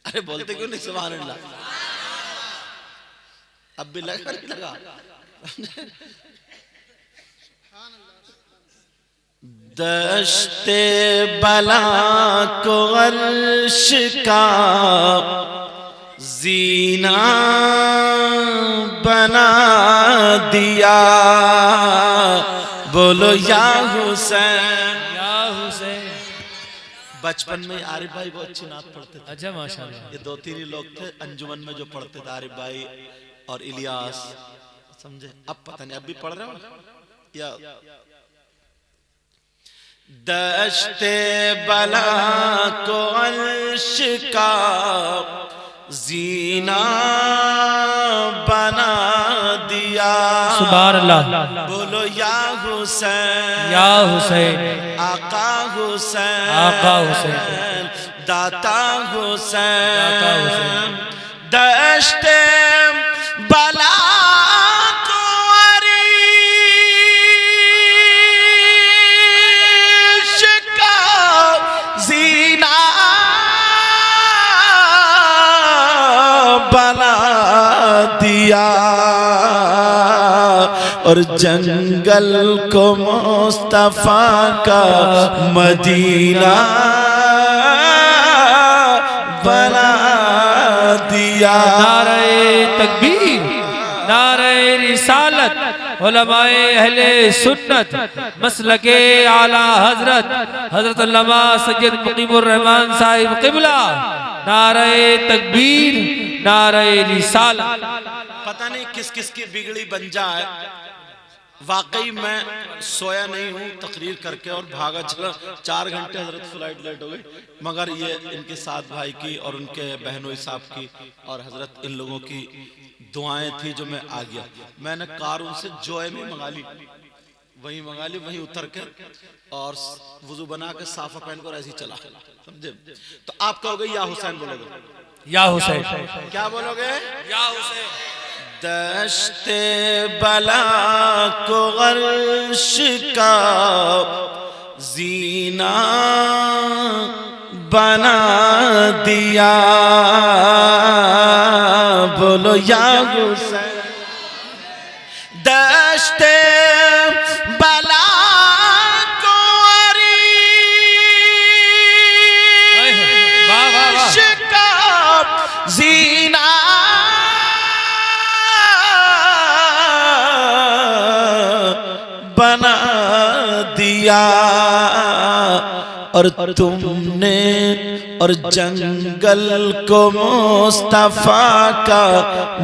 अरे बोलते क्यों नहीं सुभान अल्लाह? अब भी लगा नहीं लगा? दश्ते बला को अर्श का जीना बना दिया। बोलो या हुसैन, या हुसैन। बचपन में आरिफ भाई बहुत अच्छी नात पढ़ते थे। अच्छा माशाल्लाह। ये दो तीन ही लोग थे अंजुमन में जो पढ़ते थे, आरिफ भाई और इलियास, समझे? अब पता नहीं अब भी पढ़ रहे हो या? दश्ते बला को अर्श का जीना बना दिया। सुभान अल्लाह। बोलो या हुसैन, या हुसैन। आका हुसैन, आका हुसैन। दाता हुसैन, दाता हुसैन। दश्ते बला को अर्श का जीना बना और जंगल को मुस्तफा का मदीना बना दिया। नारे तकबीर, नारे रिसालत, उलमाए अहले सुन्नत, मसलके आला हजरत हजरत अल्लामा सैयद मुकीमुर रहमान साहिब क़िबला। नारे तकबीर, नारे रिसालत। पता नहीं किस किस की बिगड़ी बन जाए। वाकई मैं सोया नहीं हूँ तकरीर करके और भागा चला। 4 घंटे हजरत फ्लाइट लेट हो गई, मगर ये इनके साथ भाई की और उनके बहनोई साहब की और हजरत इन लोगों की दुआएं थी जो मैं आ गया। मैंने कार उनसे जोए में मंगा ली, वहीं उतर के और वुजू बना के साफा पहन कर ऐसे ही चला, समझे। तो आप कहोगे या हुसैन बोलोगे? या हुसैन। क्या बोलोगे? या हुसैन। दश्ते बला को अर्श का जीना बना दिया। बोलो या हुसैन। दश्ते बला को अर्श का जीना बना दिया। और तुमने और जंगल को मुस्तफा का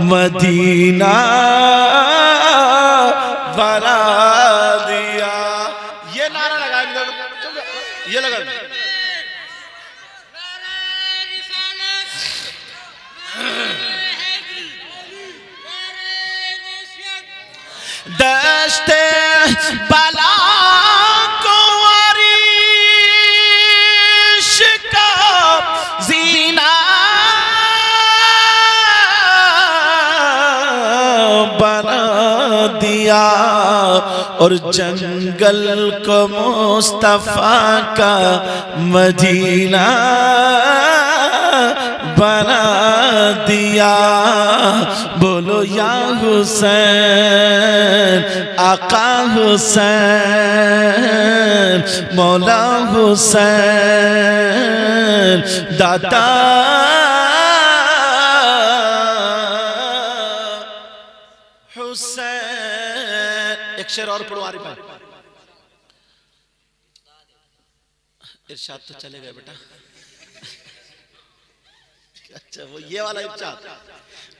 मदीना बना दिया। ये नारा लगा, ये लगा। दश्ते बला को अर्श का जीना बना दिया। और जंगल को मुस्तफा का मदीना बना दिया। बोलो या हुसैन, आका हुसैन, मौला हुसैन, दाता हुसैन। एक शेर और पढ़ो आरिफ भाई। इरशाद तो चले गए बेटा। अच्छा वो ये वाला इरशाद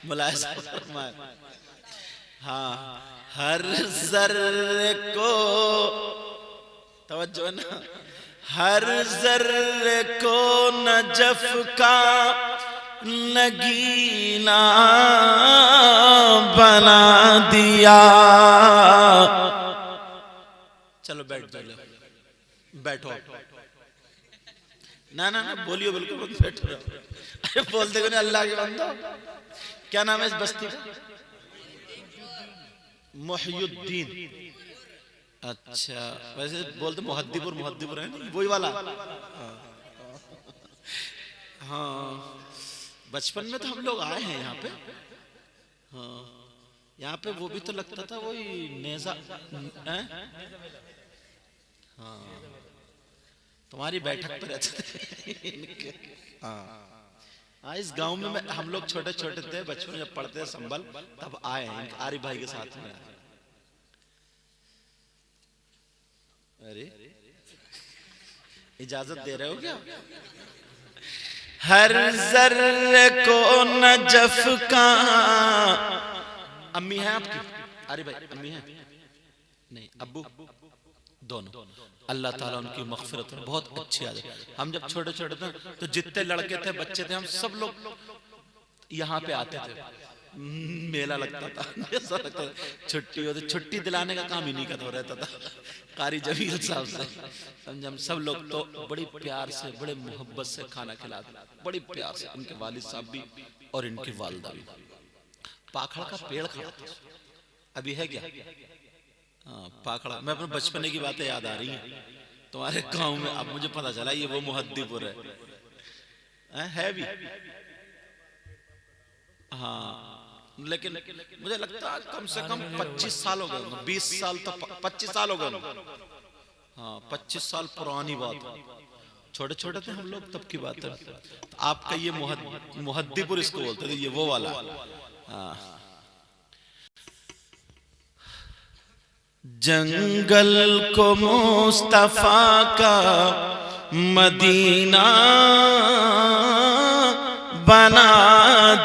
मुलाहिजा फरमाए। हाँ, हर जर्रे को तवज्जो ना, हर जर्रे को नजफ का नगीना बना दिया। चलो बैठ जाओ, बैठो। ना ना ना बोलियो, बिल्कुल बैठो। अरे बोलते को नहीं, अल्लाह के बंदो। क्या नाम है इस बस्ती का? मोहियुद्दीन। अच्छा, वैसे बोलते मुहद्दिपुर है ना, वही वाला। हाँ, बचपन में तो हम लोग आए हैं यहाँ पे। हाँ, यहाँ पे वो भी तो लगता था वही नेजा। हाँ, तुम्हारी बैठक पर रहते थे। हाँ, इस गांव में हम लोग छोटे छोटे थे, बचपन में जब पढ़ते थे संभल, तब आए हैं आरिफ भाई के साथ में। अरे इजाजत दे रहे हो क्या? हर जर्रे को नजफ का। अम्मी है आपकी? आरिफ भाई अम्मी है? नहीं, अब्बू दोनों। अल्लाह ताला उनकी मग़फ़िरत करे, बहुत अच्छी आदत। हम जब छोटे छोटे थे तो जितने लड़के थे, बच्चे थे, हम सब लोग यहाँ पे आते थे। मेला लगता था, ऐसा लगता था छुट्टी होती, छुट्टी दिलाने का काम इन्हीं का तो रहता था, कारी जमील साहब से। समझे, हम सब लोग तो बड़ी प्यार से, बड़े मोहब्बत से खाना खिलाते, बड़ी प्यार से। उनके वालिद साहब भी और इनकी वालिदा भी। पाखड़ का पेड़ खड़ा था, अभी है क्या? हाँ, पाखड़ा। मैं अपने बचपने की बातें याद आ रही हैं तुम्हारे गांव में। अब मुझे पता चला ये वो मुहद्दिपुर है भी। हाँ, लेकिन मुझे लगता है कम से कम 25 साल हो गए, 20 साल तो 25 साल हो गए। हाँ 25 साल पुरानी बात है, छोटे छोटे थे हम लोग तब की बात है। तो आपका ये मुहद्दिपुर इसको बोलते थे, ये वो वाला। हाँ। जंगल को मुस्तफा का मदीना बना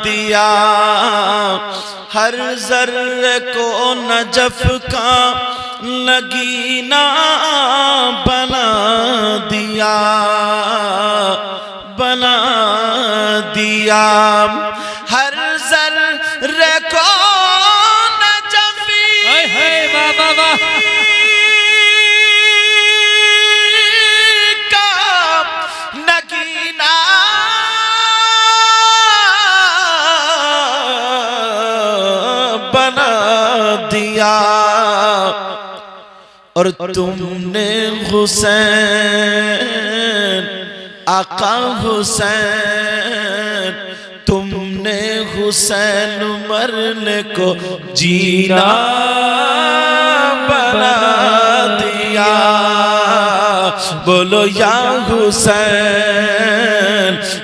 दिया, हर जर्रे को नजफ का नगीना बना दिया, बना दिया। हर जर्रे को नजफी का नगीना बना दिया। और तुमने हुसैन, आका हुसैन, तुमने हुसैन मरने को जीना बना दिया। बोलो या हुसैन,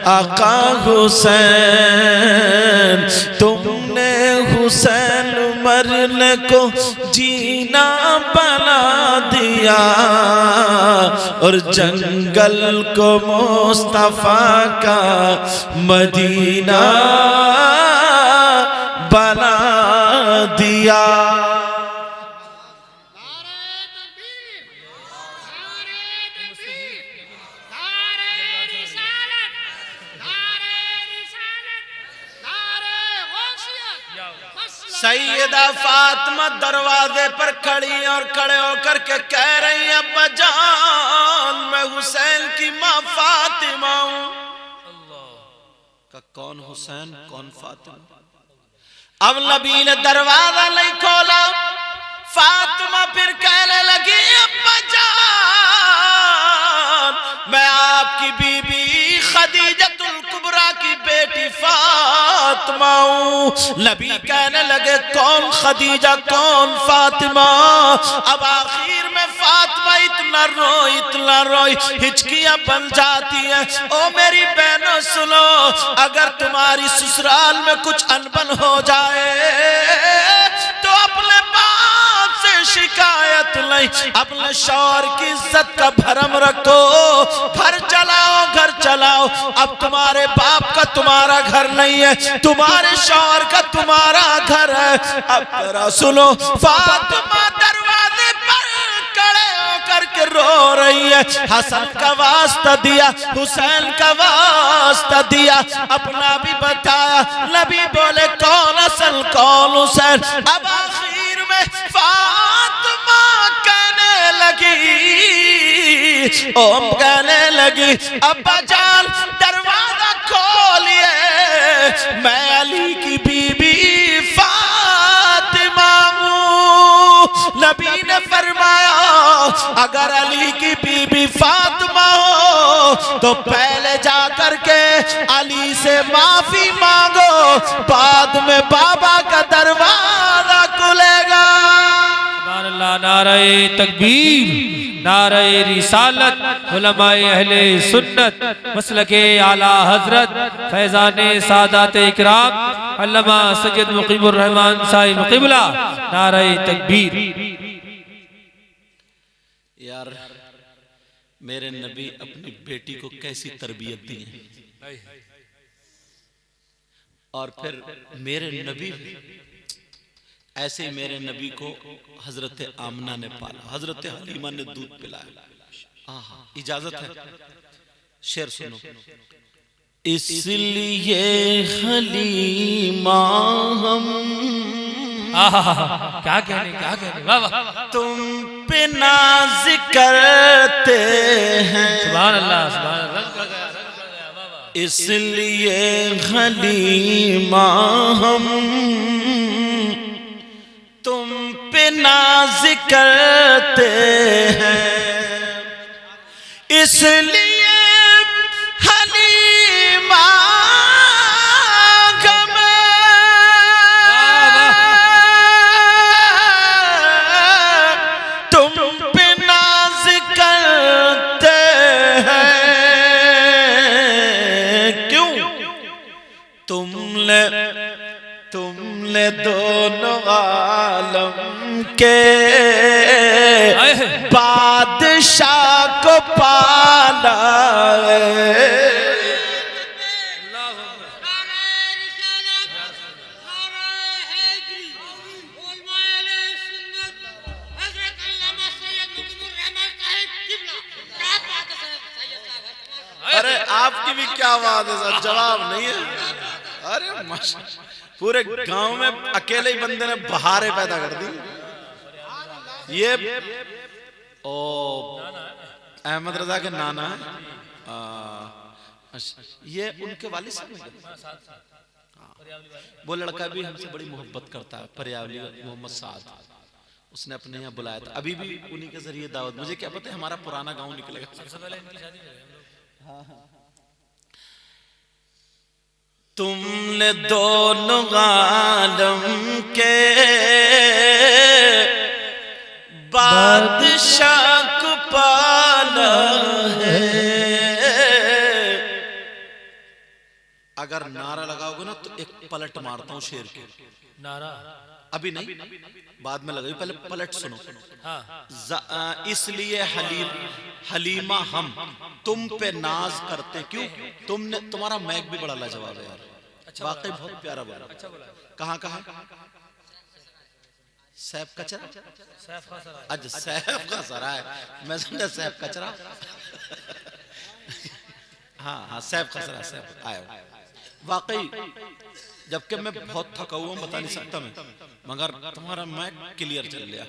आका हुसैन, तुमने हुसैन मरने को जीना बना दिया। और जंगल को मुस्तफा का मदीना बना दिया। सैयदा फातिमा दरवाजे पर खड़ी और खड़े होकर के कह रही है, अब्बा जान मैं हुसैन की माँ फातिमा हूं। का कौन हुसैन कौन फातिमा? अब नबी ने दरवाजा नहीं खोला। फातिमा फिर कहने लगी, अब्बा जान मैं आपकी बीबी खदीजतुल कुबरा की बेटी फातिमा हूं। नबी कहने लगे, कौन खदीजा कौन फातिमा? अब आखिर में फातिमा इतना रोई हिचकियां बन जाती है। ओ मेरी बहनों सुनो, अगर तुम्हारी ससुराल में कुछ अनबन हो जाए तो अपने बाप से शिकायत नहीं, अपने शौहर की इज्जत का भरम रखो, घर चलाओ घर चलाओ। अब तुम्हारे बाप का तुम्हारा घर नहीं है, तुम्हारे शौहर का तुम्हारा घर है। अब जरा सुनो, फातिमा दरवाजे पर खड़े होकर के रो रही है। हसन का वास्ता दिया, हुसैन का वास्ता दिया, अपना भी बताया। नबी बोले, कौन असल कौन हुसैन? अब आखिर में फातिमा कहने लगी, ओम कहने लगी, अब्बा जान दरवाजा खोलिए, मैं अली की बीबी फातिमा हूं। नबी ने फरमाया, अगर अली की बीबी फातिमा हो तो पहले जाकर के अली से माफी मांगो, बाद में बाबा का दरवाजा खुलेगा। नारे तकबीर, नारे रिसालत, उलमाए अहले सुन्नत, मसलके आला हजरत फैजाने सादात इकराम अल्लामा सैयद मुकीमुर रहमान साहिब क़िबला, नारे तकबीर। यार मेरे नबी अपनी बेटी को कैसी तरबियत दी है, और फिर मेरे नबी ऐसे ही मेरे नबी को हजरत आमना ने पाला, हजरत हलीमा ने दूध पिलाया। इजाजत है, शेर सुनो। इसलिए हलीमा हम क्या कहने वाह वाह, तुम पे नाज करते हैं। सुभान अल्लाह, सुभान अल्लाह। इसलिए हलीमा हम तुम पे नाज करते हैं, इसलिए हलीमा के बादशाह को पाला है। अरे आपकी भी क्या बात है सर, जवाब नहीं है। अरे माशा, पूरे गांव में अकेले ही बंदे ने बहारें पैदा कर दी। ये ओ अहमद रजा के नाना है, ये उनके वालिद साहब। वो लड़का भी हमसे बड़ी मोहब्बत करता है, परियावली मोहम्मद साद, उसने अपने यहाँ बुलाया था। अभी भी उन्हीं के जरिए दावत, मुझे क्या पता है हमारा पुराना गांव निकलेगा। सबसे पहले इनकी शादी तुमने दोनों आलम के बादशाह को पाला है। अगर नारा लगाओगे ना तो एक पलट मारता हूं शेर के। नारा अभी नहीं, बाद में लगाई, पहले पलट सुनो। हाँ। इसलिए हलीमा हम तुम पे नाज करते क्यों, तुमने, तुम्हारा मैक भी बड़ा लाजवाब है यार, अच्छा वाकई बहुत प्यारा बोला। अच्छा बोला। कहाँ कहाँ सैफ कचरा, अच्छा सैफ का सराय, मैं समझा सैफ कचरा। हाँ हाँ सैफ का सराय, सैफ आया वाकई। जबकि मैं बहुत थका हुआ हूं, बता नहीं सकता मैं, मगर तुम्हारा मैक क्लियर चल गया।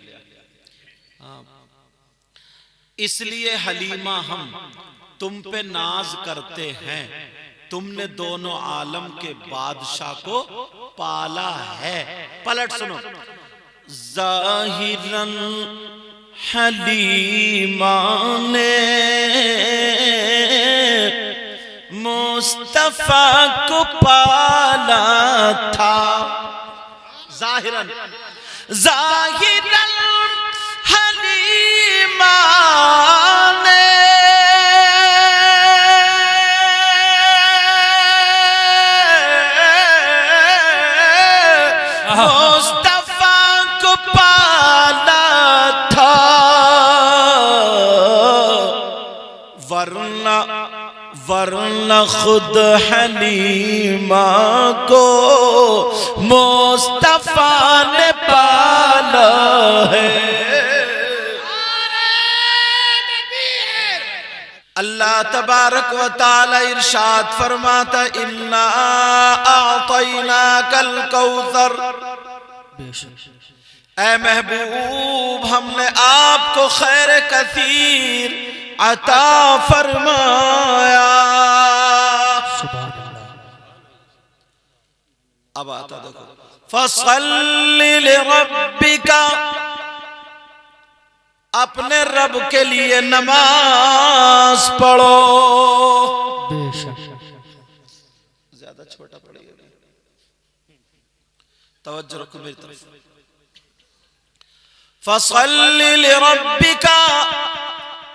इसलिए हलीमा हम तुम पे नाज करते हैं, तुमने दोनों आलम के बादशाह को पाला है। पलट सुनो। ज़ाहिरन हलीमा ने मुस्तफा को पाला था। ज़ाहिरन ज़ाहिरन हलीमा ने मुस्तफा को पाला था, वरना खुद हलीमा को मुस्तफा ने पाला है। अल्लाह तबारक व तआला इरशाद फरमाता, इन्ना आतैनाकल कौसर, ऐ महबूब हमने आपको खैर कसीर अता फरमाया। अब आता देखो, फसल्लि लिरब्बिका, अपने रब के लिए नमाज पढ़ो। ज्यादा छोटा पड़ेगा, तवज्जो रखो मेरी तरफ। फसल्लि लिरब्बिका,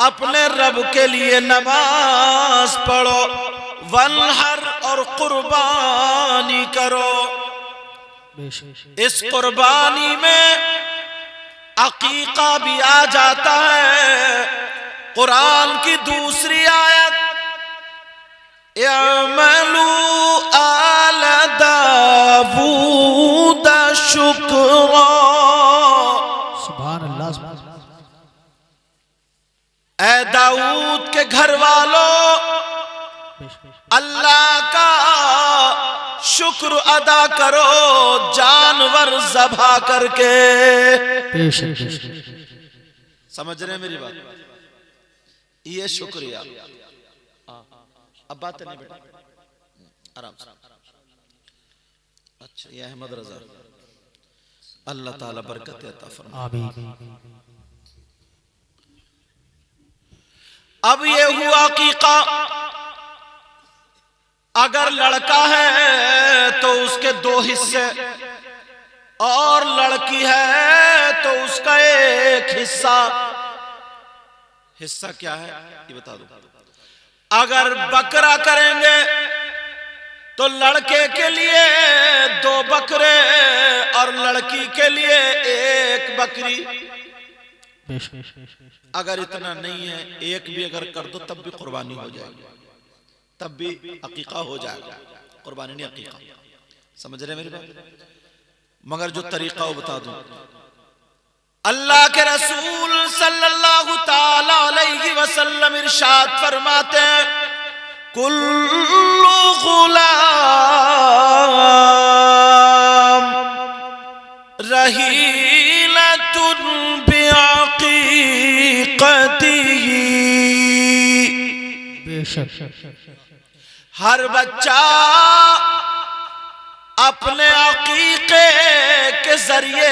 अपने रब के लिए नमाज पढ़ो। वनहर, और कुर्बानी करो। इस कुर्बानी में अकीका भी आ जाता है। कुरान की दूसरी आयत, यअमलू आल दाऊद शुक्रा, सुभान अल्लाह। ऐ दाऊद के घर वालों, अल्लाह का शुक्र अदा करो जानवर ज़बह करके। समझ रहे हैं मेरी बात? ये शुक्रिया। अब बात नहीं बेटा, आराम से। अच्छा, ये अहमद रजा, अल्लाह ताला बरकत अता फरमाए। अब ये हुआ अकीका। अगर लड़का है तो उसके 2 हिस्से, और लड़की है तो उसका 1 हिस्सा। हिस्सा क्या है ये बता दो। अगर बकरा करेंगे तो लड़के के लिए 2 बकरे और लड़की के लिए 1 बकरी। अगर इतना नहीं है, 1 भी अगर कर दो तब भी कुर्बानी हो जाएगी, तब भी अकीका हो जाएगा, कुर्बानी नहीं अकीका। समझ रहे मेरी बात? मगर जो तरीका वो बता दूं, अल्लाह के रसूल सल्लल्लाहु ताला अलैहि वसल्लम इरशाद फरमाते हैं, कुल्लु गुलाम रहीलतुन बिअक़ीक़तिही। हर बच्चा अपने अकीके के जरिए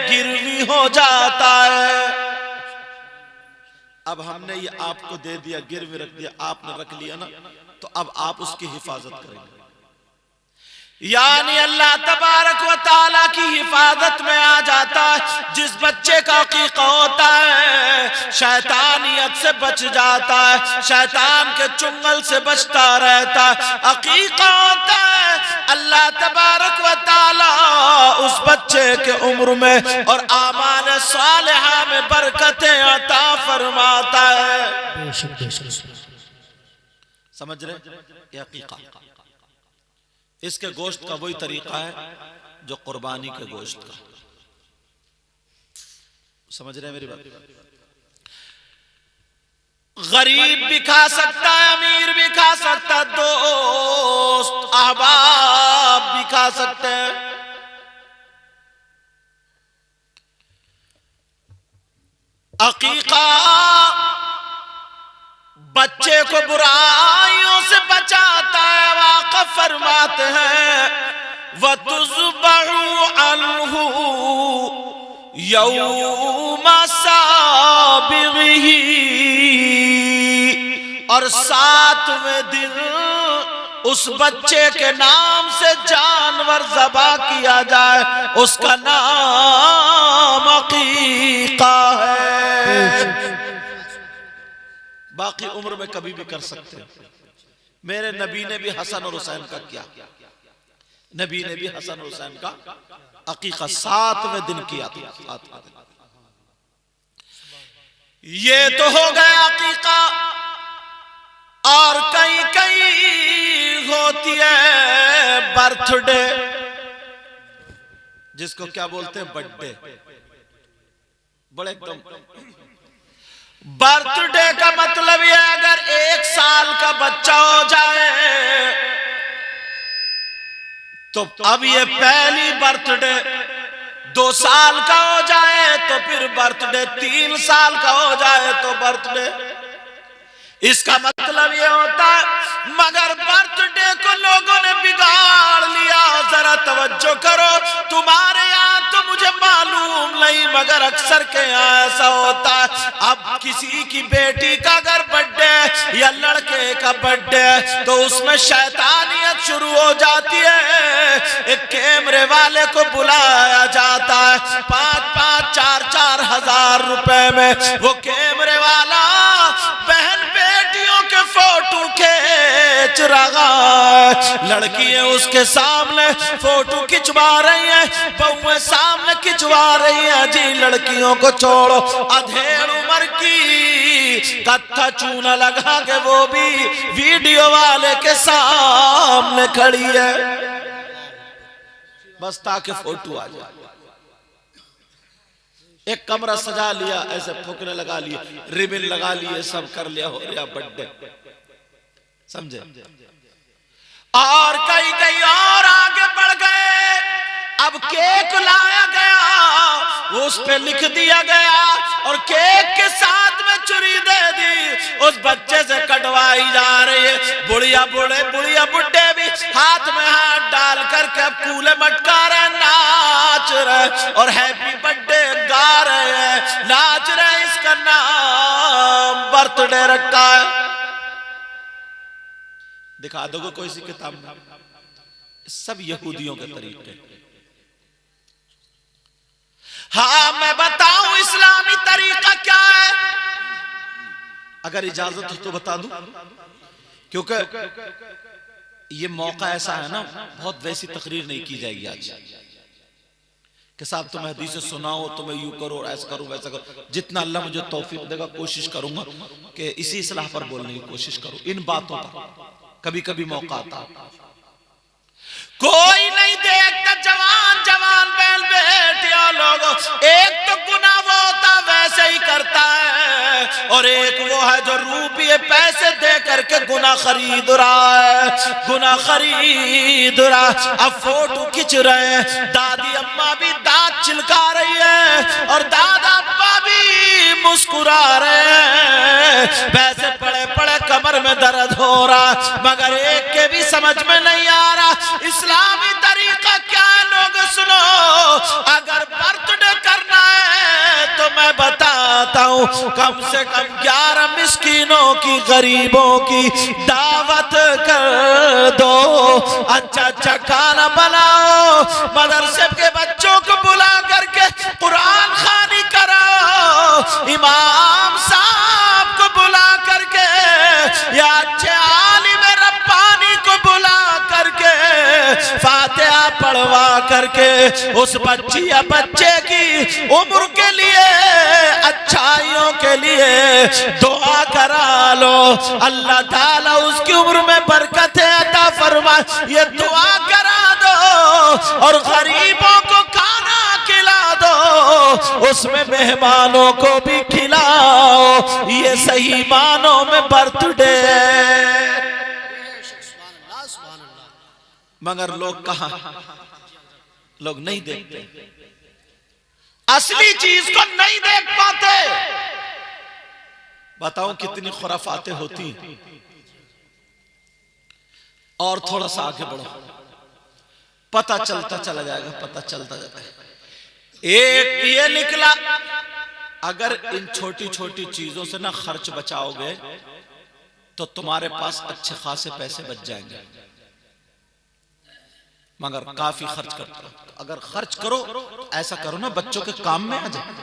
गिरवी हो जाता है। अब हमने ये आपको दे दिया, गिरवी रख दिया, आपने रख लिया ना, तो अब आप उसकी हिफाजत करेंगे। यानी अल्लाह तबारक व ताला की हिफाजत में आ जाता है। जिस बच्चे का अकीका होता है शैतानियत से बच जाता है, शैतान के चुंगल से बचता रहता है। अकीका होता है अल्लाह तबारक व ताला उस बच्चे के उम्र में और आमाल सालिहा में बरकतें अता फरमाता है। समझ रहे? ये अकीका। इसके गोश्त का वही तरीका है जो कुर्बानी के गोश्त का। समझ रहे हैं मेरी बात? गरीब भी खा सकता है, अमीर भी खा सकता है, दोस्त अहबाब भी खा सकते हैं। अकीका बच्चे को बुराइयों से बचाता है। वाक़िफ़ फरमाते हैं वतुज़बहु अन्हु यौम साबिग़िही, और 7वें दिन उस बच्चे के नाम से जानवर ज़बा किया जाए, उसका नाम अकीका है। बाकी उम्र में कभी भी कर सकते हैं। मेरे नबी ने भी हसन और हुसैन का किया, नबी ने भी हसन और हुसैन का अकीका 7वें दिन किया था। 7वें दिन। ये तो हो गया अकीका। और कई कई होती है बर्थडे, जिसको क्या बोलते हैं बर्थडे। बड़े एकदम बर्थडे का मतलब ये अगर 1 साल का बच्चा हो जाए तो अब ये पहली बर्थडे, 2 साल का हो जाए तो फिर बर्थडे, 3 साल का हो जाए तो बर्थडे। इसका मतलब ये होता है। मगर बर्थडे को लोगों ने बिगाड़ लिया। जरा तवज्जो करो, तुम्हारे यहाँ तो मुझे मालूम नहीं मगर अक्सर के यहाँ ऐसा होता है। अब किसी की बेटी का अगर बर्थडे या लड़के का बर्थडे तो उसमें शैतानियत शुरू हो जाती है। एक कैमरे वाले को बुलाया जाता है, 5-5, 4-4 हजार रुपए में वो कैमरे वाला बहन बेटियों के फोटो खींच रहा है। लड़कियां उसके सामने फोटो खिंचवा रही हैं, बहुएं सामने खिंचवा रही हैं। जी लड़कियों को छोड़ो, अधेड़ उम्र की कत्था चूना लगा के वो भी वीडियो वाले के सामने खड़ी है, बस ताकि फोटो आ जाए। एक कमरा सजा लिया, ऐसे फुकरे लगा लिए, रिबन लगा लिए, सब कर लिया, हो गया बर्थडे। समझे? और कई कई और आगे बढ़ गए। अब केक लाया गया, उस पे लिख दिया गया और केक के साथ में चुरी दे दी, उस बच्चे से कटवाई जा रही है। बुढ़िया बूढ़े, बुढ़िया बुढ़े भी हाथ में हाथ डाल करके अब कूले मटका रहे, नाच रहे और हैप्पी बर्थडे गा रहे हैं, नाच रहे। इसका नाम बर्थडे रखा है। दिखा दोगे कोई सी किताब में? सब यहूदियों के तरीके। हाँ मैं बताऊं इस्लामी तरीका क्या है, अगर इजाजत हो तो बता दूं, क्योंकि ये मौका ऐसा है ना, बहुत वैसी तकरीर नहीं की जाएगी आज कि साहब तुम हदीस सुनाओ, तुम्हें यूं करो, ऐसा करो, वैसा करो। जितना अल्लाह मुझे तौफीक देगा कोशिश करूंगा कि इसी इस्लाह पर बोलने की कोशिश करूं, इन बातों पर कभी कभी मौका आता। कोई नहीं देखता जवान जवान बैल बेटिया लोगों, एक तो गुनाह वो होता वैसे ही करता है, और एक वो है जो रुपये पैसे दे करके गुनाह खरीद रहा है, गुनाह खरीद रहा। अब फोटो खिंच रहे हैं, दादी अम्मा भी दांत चिलका रही है और दादा अब्बा भी मुस्कुरा रहे हैं, पैसे पड़े पड़े कमर में दर्द हो रहा, मगर एक के भी समझ में नहीं आ रहा इस्लामी तरीका क्या है। लोग सुनो, अगर बर्थडे करना है तो मैं बताता हूं, कम से कम 11 मिस्कीनों की, गरीबों की दावत कर दो, अच्छा अच्छा खाना बनाओ, मदरसे के बच्चों को बुला करके कुरान खानी कराओ, इमाम साहब को बुला करके या अच्छे आलिम रब्बानी को बुला करके फातिहा पढ़वा करके उस बच्ची या बच्चे की उम्र के लिए, अच्छाइयों के लिए दुआ करा लो, अल्लाह ताला उसकी उम्र में बरकतें अता फरमाए, ये दुआ करा दो। और गरीबों को खाना खिला दो, उसमें मेहमानों को भी खिलाओ, ये सही मानों में बर्थडे। मगर लोग कहां, लोग नहीं देखते, असली चीज को नहीं देख पाते। बताओ कितनी खुराफातें होती। और थोड़ा सा आगे बढ़ो, पता चलता चला जाएगा, पता चलता जाता है। एक ये निकला, अगर इन छोटी छोटी चीजों से ना खर्च बचाओगे तो तुम्हारे पास अच्छे खासे पैसे बच जाएंगे, मगर काफी खर्च करते हो। अगर खर्च करो तो ऐसा करो ना, बच्चों के काम में आ जाए।